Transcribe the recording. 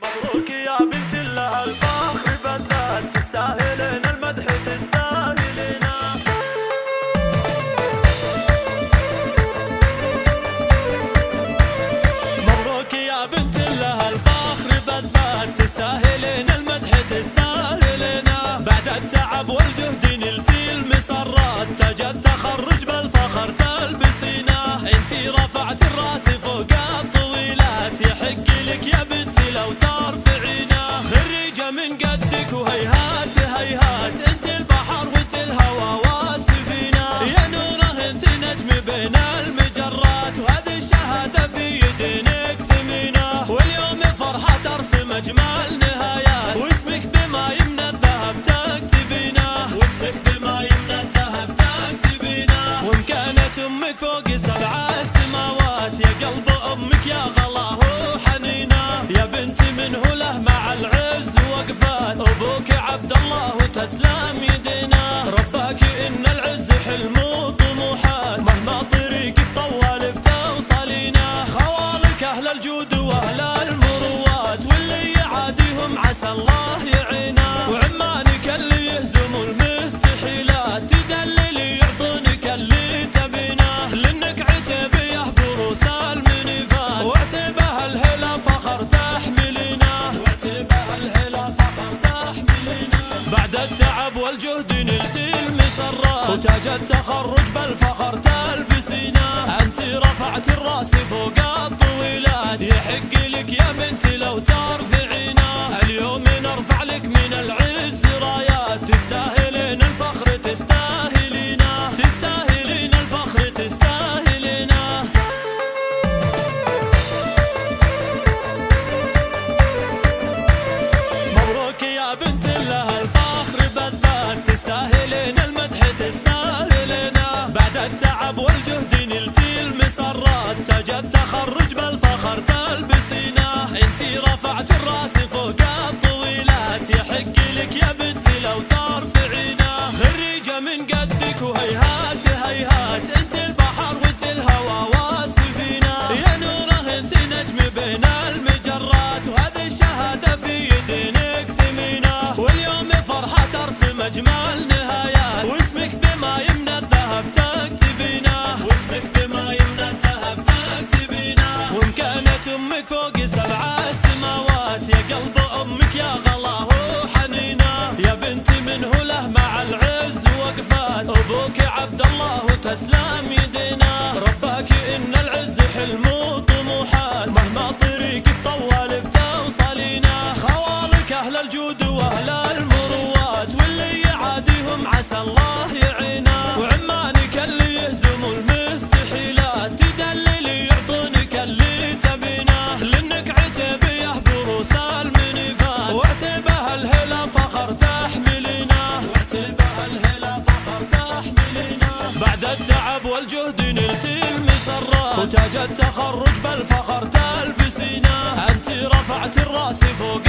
مبروك يا بنت الله الفخر بدات، تستاهلين المدح تستاهلينه. مبروك يا بنت الله الفخر بدات، تستاهلين المدح تستاهلينه. بعد التعب والجهد نلتي المسرات، تاج التخرج بالفخر تلبسينه. انتي رفعت الراس فوق الطويلات، يحق لك يا بنتي لو ترفعينه. خريجة من قدك وهيهات هيهات، انت البحر وانت الهوى والسفينة. يا نوره انت نجم بين المجرات، وهذه الشهادة في يدينك ثمينة. واليوم فرحة ترسم اجمل نهايات، واسمك بما يمنى الذهب تكتبينه. واسمك بما يمنى الذهب تكتبينه. وان كانت امك فوق 7 سماوات، يا قلب امك يا غلاه وحنينه. يا بنتي منه له مع العز وقفات، ابوك عبد الله وتسلم يدينا. رباك ان العز حلم وطموحات، مهما طريقك طوال بتوصلينا. خوالك اهل الجود واهل المروات، واللي يعاديهم عسى الله يعينا. وعمانك اللي يهزموا المستحيلات، تدللي يعطونك اللي تبينه. لانك عتيبيه بروس المنيفات، وعتيبه الهلا فخر تحملينه. وعتيبه الهلا فخر تحملينه. بعد التعب والجهد نلتي المسرات، وتاج التخرج بالفخر تلبسينه. انت رفعت الراس فوق الطويلات، يحق لك يا بنتي لو ترفعينه. اليوم نرفع لك من العز رايات، تستاهلين الفخر تستاهلينه. تستاهلين الفخر تستاهلينه. مبروك يا بنت الله الفخر بالذات، تستاهلين المدح تستاهلينه. بعد التعب والجهد نلتي المسرات، تاج التخرج بالفخر تلبسينه. انتي رفعت الراس فوق الطويلات، يحق لك يا بنتي لو ترفعينه. خريجة من قدك وهيهات هيهات، انت البحر وانت الهوى والسفينة. يا نوره انت نجم بين المجرات، وهذه الشهادة في يدينك ثمينة. واليوم فرحة ترسم اجمل نهايات، واسمك بما يمنى الذهب تكتبينه. واسمك بما يمنى الذهب تكتبينه. وان كانت امك فوق 7 سماوات، يا قلب امك يا غلاه وحنينه. يا بنتي منه له مع العز وقفات، ابوك عبد الله وتسلم يدينا. رباك ان العز حلم وطموحات، مهما طريقك طوال بتوصلينا. خوالك اهل الجود واهل المروات، واللي يعاديهم عسى الله يعينا. وعمانك اللي يهزموا المستحيلات، تدللي يعطونك اللي تبينه. لانك عتيبيه بروس المنيفات، وعتيبه الهلا فخر تحملينه. وعتيبه الهلا فخر تحملينه. بعد التعب والجهد نلتي المسرات، وتاج التخرج بالفخر تلبسينه. انت رفعت الراس فوق